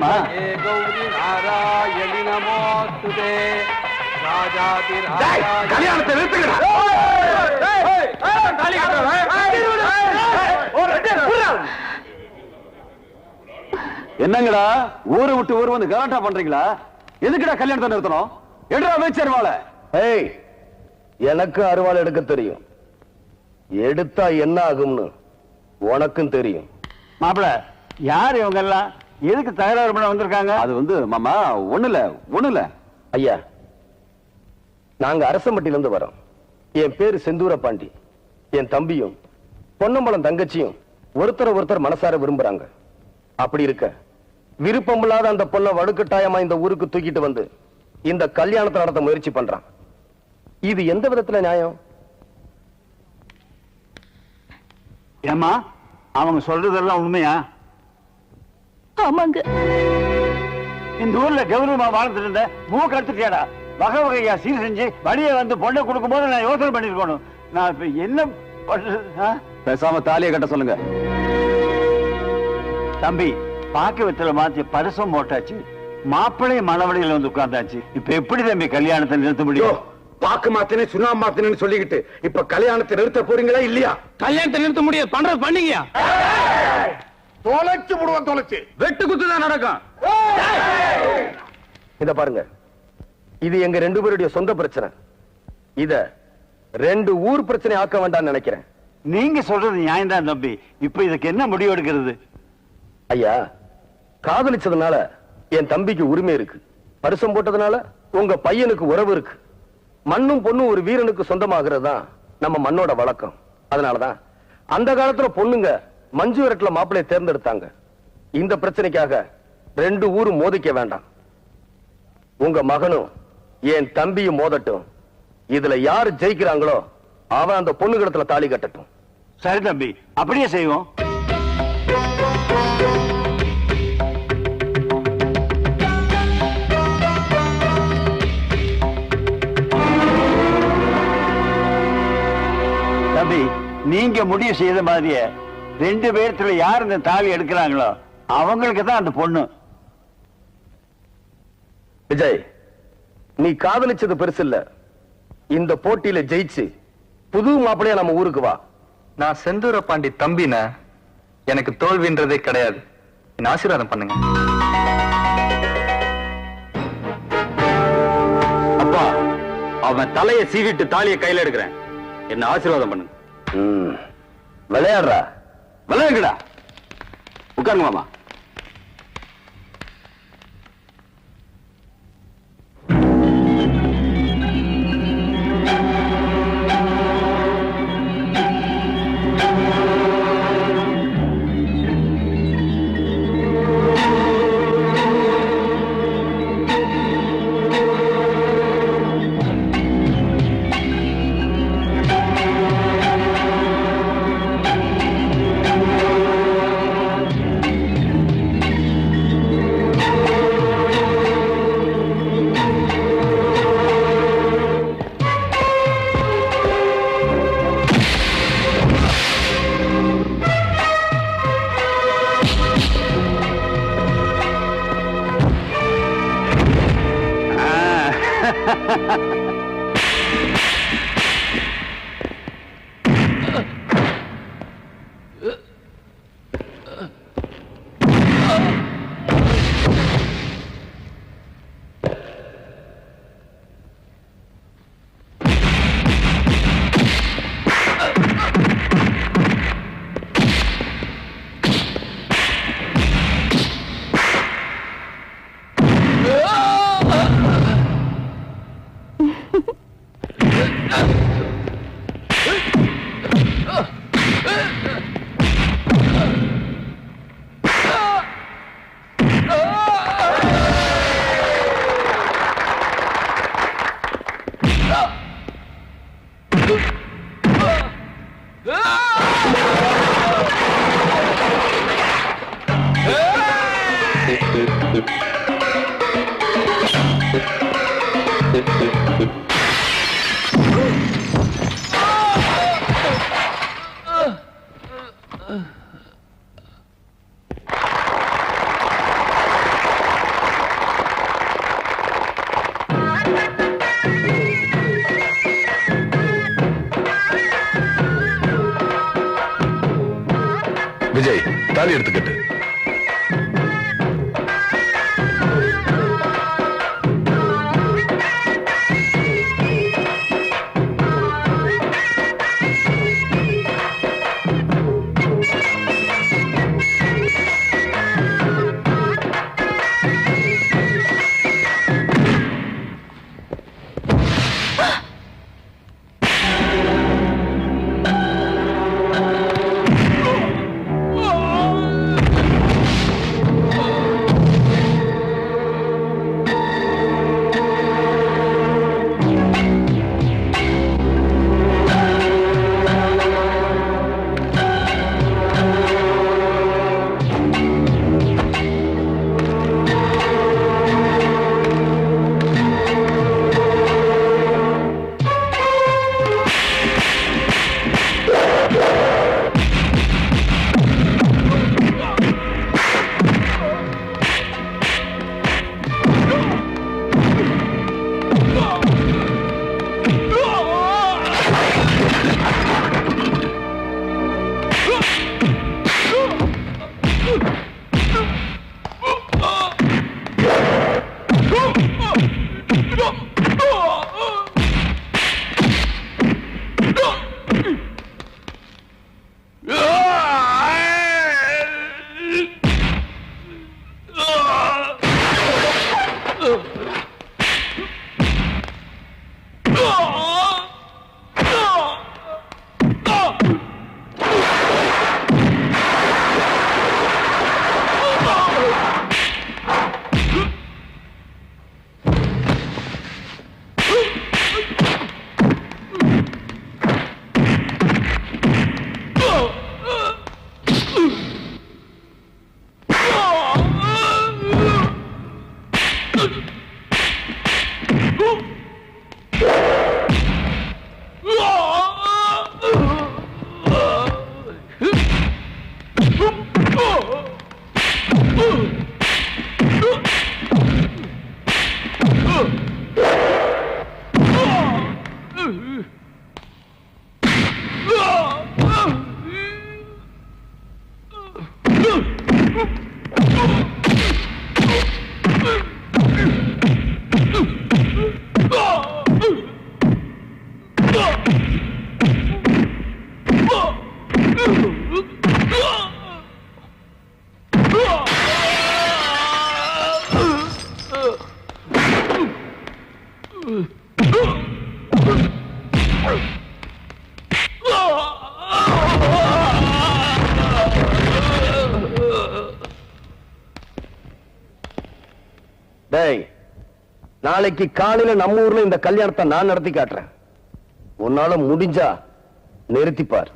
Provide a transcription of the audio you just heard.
தெரியுமா? கௌரி நாராயணி நமோஸ்துதே ராஜாதி கல்யாணத்தை நிறுத்துங்க. என்னங்கடா ஊரை விட்டு ஊர் வந்து கலாட்டா பண்றீங்களா? எதுக்குடா கல்யாணத்தை நிறுத்தணும்? எடுறா அமைச்சர் வாழ. ஏய், எனக்கு அருவாள் எடுக்க தெரியும். எடுத்தா என்ன ஆகும்னு உனக்கும் தெரியும். மாப்பிள, யார் இவங்க எல்லாம்? எதுக்கு தகராறு பண்ண வந்திருக்காங்க? அது வந்து மாமா ஒண்ணு இல்ல ஐயா, நாங்க அரசம்பட்டியிலிருந்து வரோம். என் பேரு செந்தூர பாண்டி. என் தம்பியும் பொன்னம்பலம் தங்கச்சியும் ஒருத்தர் மனசார விரும்புறாங்க. அப்படி இருக்க விருப்பமில்லாத அந்த பொண்ணை வடுக்கட்டாயமா இந்த ஊருக்கு தூக்கிட்டு வந்து இந்த கல்யாணத்தை நடத்த முயற்சி பண்றான். இது எந்த விதத்துல நியாயம்? ஏமா, அவங்க சொல்றதெல்லாம் உண்மையா? ஆமாங்க. இந்த ஊர்ல கௌரவமா வாழ்ந்துட்டு இருந்த மூக்கு எடுத்துட்டியாடா. வகை வகையா சீர் செஞ்சு வழியை வந்து பொண்ணை கொடுக்கும் போது நான் யோசனை பண்ணிருக்கணும். நான் இப்ப என்ன பண்றது? பேசாம தாலியை கட்ட சொல்லுங்க. தம்பி, பாக்க வெத்தல மாத்தி பரிசம் போட்டாச்சு. மாப்பிள்ளை மணவழியில வந்து உட்கார்ந்தாச்சு. இப்ப எப்படி தம்பி கல்யாணத்தை நிறுத்த முடியும்? பாக்கு மாத்தினே சுனா மாத்தினு சொல்லிக்கிட்டு இப்ப கல்யாணத்தை நிறுத்த போறீங்களா இல்லையா? கல்யாணத்தை நிறுத்த முடியாது. பண்றது பண்ணீங்க. தொலைச்சு விடுவோம். தொலைச்சு வெட்டு குத்துதான் நடக்கும். இத பாருங்க, இது எங்க ரெண்டு பேருடைய சொந்த பிரச்சனை. இத ரெண்டு ஊர் பிரச்சனை ஆக்க வேண்டாம்னு நினைக்கிறேன். நீங்க சொல்றது நியாயம் தான் தம்பி. இப்ப இதுக்கு என்ன முடிவு எடுக்கிறது? ஐயா, காதலிச்சதுனால என் தம்பிக்கு உரிமை இருக்கு. பரிசம் போட்டதுனால உங்க பையனுக்கு உறவு இருக்கு. மண்ணும் பொண்ணும் ஒரு வீரனுக்கு சொந்தமாகிறது தான் நம்ம மண்ணோட வழக்கம். அதனாலதான் அந்த காலத்துல பொண்ணுங்க மஞ்சு விரட்டுல மாப்பிள்ளைய தேர்ந்தெடுத்தாங்க. இந்த பிரச்சனைக்காக ரெண்டு ஊரும் மோதிக்க வேண்டாம். உங்க மகனும் என் தம்பியும் மோதட்டும். இதுல யாரு ஜெயிக்கிறாங்களோ அவன் அந்த பொண்ணுகிடத்துல தாலி கட்டட்டும். சரி தம்பி, அப்படியே செய்வோம். தம்பி, நீங்க முடிவு செய்த மாதிரியே ரெண்டு பேர்த்துல யார் இந்த தாலி எடுக்கிறாங்களோ அவங்களுக்கு தான் அந்த பொண்ணு. விஜய், நீ காதலிச்சது பெருசு இல்ல. இந்த போட்டியில ஜெயிச்சு புது மாப்பிள்ளையா நம்ம ஊருக்கு வா. நான் செந்தூர பாண்டி தம்பின, எனக்கு தோல்வின்றதே கிடையாது. என்ன ஆசீர்வாதம் பண்ணுங்க. அப்பா, அவன் தலையை சீவிட்டு தாலியை கையில எடுக்கிறேன். என்ன ஆசீர்வாதம் பண்ணுங்க. விளையாடுறா? விளையாடுடா. உட்காருங்க மாமா. தாலி எடுத்துக்கிட்டு நாளைக்கு காலையில நம்ம ஊர்ல இந்த கல்யாணத்தை நான் நடத்தி காட்டுறேன். உன்னால முடிஞ்சா நிறுத்திப்பார்.